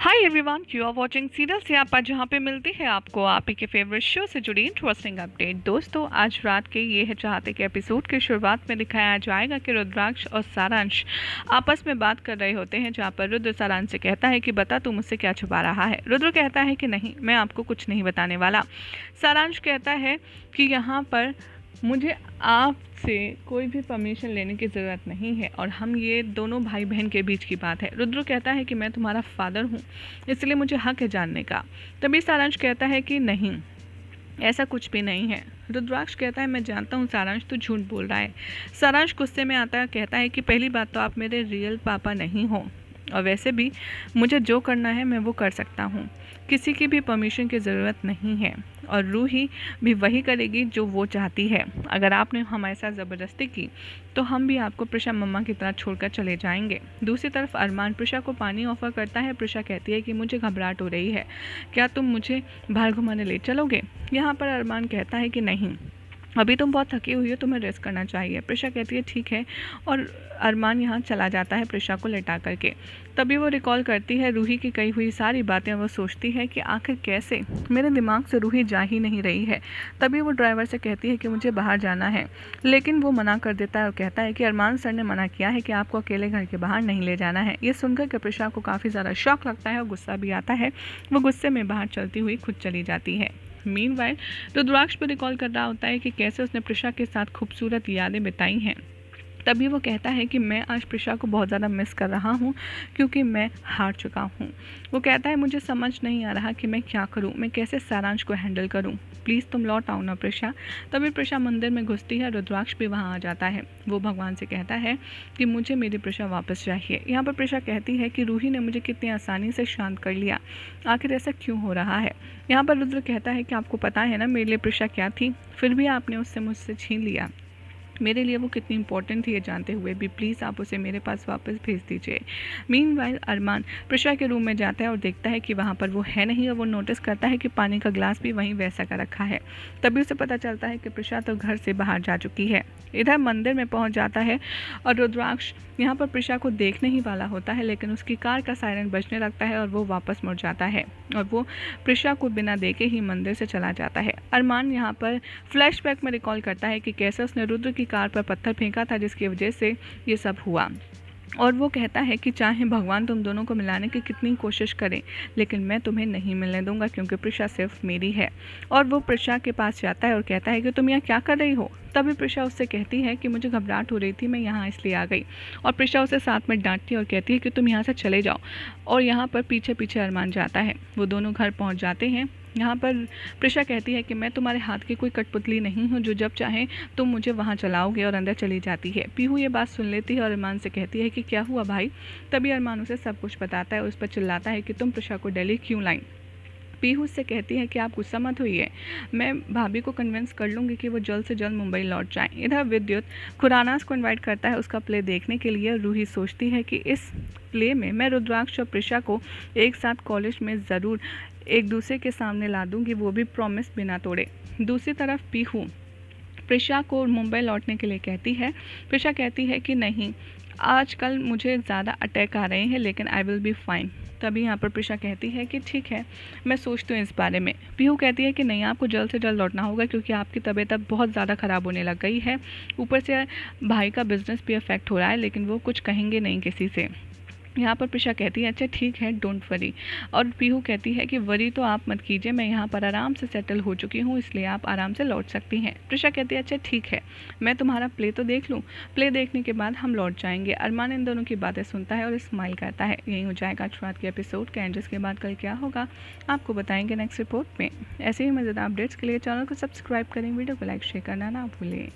Hi everyone, you are watching serial Siyapa, जहाँ पे मिलती है आपको आप ही के फेवरेट शो से जुड़ी इंटरेस्टिंग अपडेट। दोस्तों, आज रात के ये है चाहते के एपिसोड की शुरुआत में दिखाया जाएगा कि रुद्राक्ष और सारांश आपस में बात कर रहे होते हैं, जहाँ पर रुद्र सारांश से कहता है कि बता तू मुझसे क्या छुपा रहा है। रुद्र कहता है कि नहीं, मैं आपको कुछ नहीं बताने वाला। सारांश कहता है कि यहाँ पर मुझे आपसे कोई भी परमिशन लेने की ज़रूरत नहीं है और हम ये दोनों भाई बहन के बीच की बात है। रुद्र कहता है कि मैं तुम्हारा फादर हूँ, इसलिए मुझे हक है जानने का। तभी सारांश कहता है कि नहीं, ऐसा कुछ भी नहीं है। रुद्राक्ष कहता है मैं जानता हूँ सारांश, तू झूठ बोल रहा है। सारांश गुस्से में आता है, कहता है कि पहली बात तो आप मेरे रियल पापा नहीं हो, और वैसे भी मुझे जो करना है मैं वो कर सकता हूँ, किसी की भी परमिशन की ज़रूरत नहीं है और रूही भी वही करेगी जो वो चाहती है। अगर आपने हमारे साथ ज़बरदस्ती की तो हम भी आपको प्रिशा मम्मा की तरह छोड़कर चले जाएंगे। दूसरी तरफ अरमान प्रिशा को पानी ऑफर करता है। प्रिशा कहती है कि मुझे घबराहट हो रही है, क्या तुम मुझे बाहर घुमाने ले चलोगे। यहाँ पर अरमान कहता है कि नहीं, अभी तुम बहुत थकी हुई हो, तुम्हें रेस्ट करना चाहिए। प्रिशा कहती है ठीक है, और अरमान यहाँ चला जाता है प्रिशा को लेटा करके। तभी वो रिकॉल करती है रूही की कही हुई सारी बातें। वो सोचती है कि आखिर कैसे मेरे दिमाग से रूही जा ही नहीं रही है। तभी वो ड्राइवर से कहती है कि मुझे बाहर जाना है, लेकिन वो मना कर देता है और कहता है कि अरमान सर ने मना किया है कि आपको अकेले घर के बाहर नहीं ले जाना है। ये सुनकर के प्रिशा को काफ़ी ज़्यादा शॉक लगता है और गुस्सा भी आता है। वो गुस्से में बाहर चलती हुई खुद चली जाती है। मीनवाइल रुद्राक्ष पर रिकॉल कर रहा होता है कि कैसे उसने प्रिशा के साथ खूबसूरत यादें बिताई हैं। तभी वो कहता है कि मैं आज प्रिशा को बहुत ज़्यादा मिस कर रहा हूँ, क्योंकि मैं हार चुका हूँ। वो कहता है मुझे समझ नहीं आ रहा कि मैं क्या करूँ, मैं कैसे सारांश को हैंडल करूँ, प्लीज़ तुम लौट आओ ना प्रिशा। तभी प्रिशा मंदिर में घुसती है, रुद्राक्ष भी वहाँ आ जाता है। वो भगवान से कहता है कि मुझे मेरी प्रिशा वापस चाहिए। यहाँ पर प्रिशा कहती है कि रूही ने मुझे कितनी आसानी से शांत कर लिया, आखिर ऐसा क्यों हो रहा है। यहाँ पर रुद्र कहता है कि आपको पता है ना मेरे लिए प्रिशा क्या थी, फिर भी आपने उससे मुझसे छीन लिया। मेरे लिए वो कितनी इंपॉर्टेंट थी ये जानते हुए भी प्लीज़ आप उसे मेरे पास वापस भेज दीजिए। मीनवाइल अरमान प्रिशा के रूम में जाता है और देखता है कि वहाँ पर वो है नहीं, और वो नोटिस करता है कि पानी का ग्लास भी वहीं वैसा का रखा है। तभी उसे पता चलता है कि प्रिशा तो घर से बाहर जा चुकी है। इधर मंदिर में पहुँच जाता है और रुद्राक्ष यहाँ पर प्रिशा को देखने ही वाला होता है, लेकिन उसकी कार का सायरन बजने लगता है और वो वापस मुड़ जाता है और वो प्रिशा को बिना देखे ही मंदिर से चला जाता है। अरमान यहाँ पर फ्लैशबैक में रिकॉल करता है कि कैसे उसने रुद्र की कार पर पत्थर फेंका था, जिसकी वजह से ये सब हुआ। और वो कहता है कि चाहे भगवान तुम दोनों को मिलाने की कितनी कोशिश करें, लेकिन मैं तुम्हें नहीं मिलने दूंगा, क्योंकि प्रिशा सिर्फ मेरी है। और वो प्रिशा के पास जाता है और कहता है कि तुम यहाँ क्या कर रही हो। तभी प्रिशा उससे कहती है कि मुझे घबराहट हो रही थी, मैं यहाँ इसलिए आ गई। और प्रिशा उसे साथ में डांटती है और कहती है कि तुम यहाँ से चले जाओ। और यहाँ पर पीछे पीछे अरमान जाता है। वो दोनों घर पहुँच जाते हैं। यहाँ पर प्रिशा कहती है कि मैं तुम्हारे हाथ की कोई कठपुतली नहीं हूँ जो जब चाहे तुम मुझे वहाँ चलाओगे, और अंदर चली जाती है। पीहू ये बात सुन लेती है और अरमान से कहती है कि क्या हुआ भाई। तभी अरमान उसे सब कुछ बताता है और उस पर चिल्लाता है कि तुम प्रिशा को दिल्ली क्यों लाई। पीहू से कहती है कि आप गुस्सा मत होइए, मैं भाभी को कन्विंस कर लूँगी कि वो जल्द से जल्द मुंबई लौट जाएं। इधर विद्युत खुरानास को इनवाइट करता है उसका प्ले देखने के लिए। रूही सोचती है कि इस प्ले में मैं रुद्राक्ष और प्रिशा को एक साथ कॉलेज में ज़रूर एक दूसरे के सामने ला दूँगी, वो भी प्रॉमिस बिना तोड़े। दूसरी तरफ पीहू प्रिशा को मुंबई लौटने के लिए कहती है। प्रिशा कहती है कि नहीं, आजकल मुझे ज़्यादा अटैक आ रहे हैं, लेकिन आई विल बी फाइन। तभी यहाँ पर प्रिशा कहती है कि ठीक है, मैं सोचती हूँ इस बारे में। पीहू कहती है कि नहीं, आपको जल्द से जल्द लौटना होगा, क्योंकि आपकी तबीयत अब बहुत ज़्यादा ख़राब होने लग गई है। ऊपर से भाई का बिजनेस भी अफेक्ट हो रहा है, लेकिन वो कुछ कहेंगे नहीं किसी से। यहाँ पर प्रिशा कहती है अच्छा ठीक है, डोंट वरी। और पीहू कहती है कि वरी तो आप मत कीजिए, मैं यहाँ पर आराम से सेटल हो चुकी हूँ, इसलिए आप आराम से लौट सकती हैं। प्रिशा कहती है अच्छा ठीक है, मैं तुम्हारा प्ले तो देख लूँ, प्ले देखने के बाद हम लौट जाएंगे। अरमान इन दोनों की बातें सुनता है और स्माइल करता है। यही हो जाएगा आज रात के एपिसोड का एंड, जिसके बाद कल क्या होगा आपको बताएंगे नेक्स्ट रिपोर्ट में। ऐसे ही मज़ेदार अपडेट्स के लिए चैनल को सब्सक्राइब करें, वीडियो को लाइक शेयर करना ना भूलें।